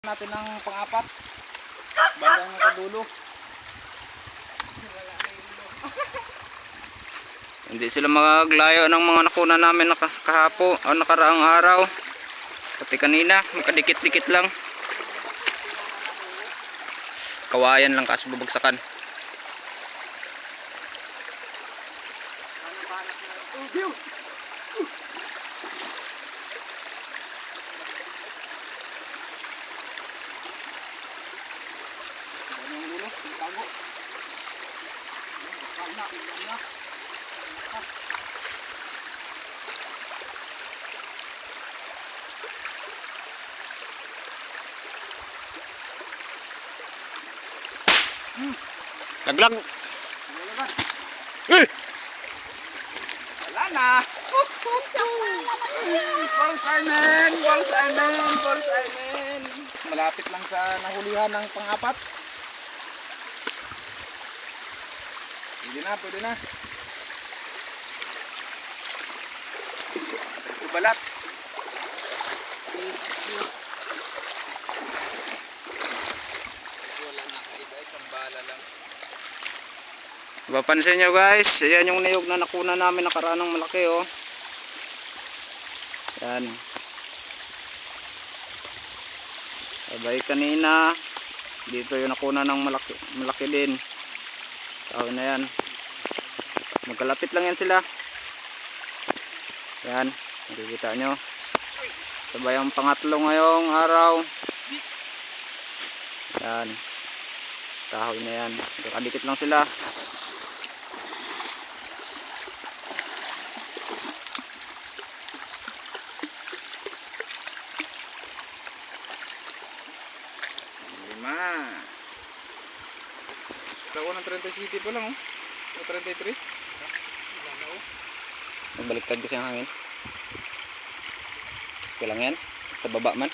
Natin ng pang-apat. Bandang nakadulo. Hindi sila maglayo ng mga nakuna namin kahapon o nakaraang araw. Pati kanina, makadikit-dikit lang. Kawayan lang kaas babagsakan. Laglag. Wala na. Bullseye-man! Bullseye-man! Bullseye-man! Malapit lang sa nahulihan ng pang-apat. Pwede na, pwede na. Balat. Wala na kaida, isang bala lang. Mapapansin nyo guys, ayan yung niyog na nakuna namin nakaraan ng malaki oh. Yan. Sabay kanina, dito yung nakuna ng malaki din. Tawin na yan. Magkalapit lang yan sila. Yan, nakikita nyo. Sabay ang pangatlo ngayong araw. Yan. Kahoy na yan. Magkakadikit lang sila. Ako ng 30 city pa lang oh. O 33. Nagbaliktad kasi ang hangin. Okay lang yan. Sa baba man.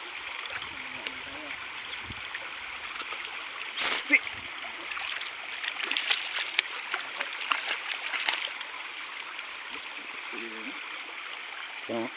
Psst! Yan.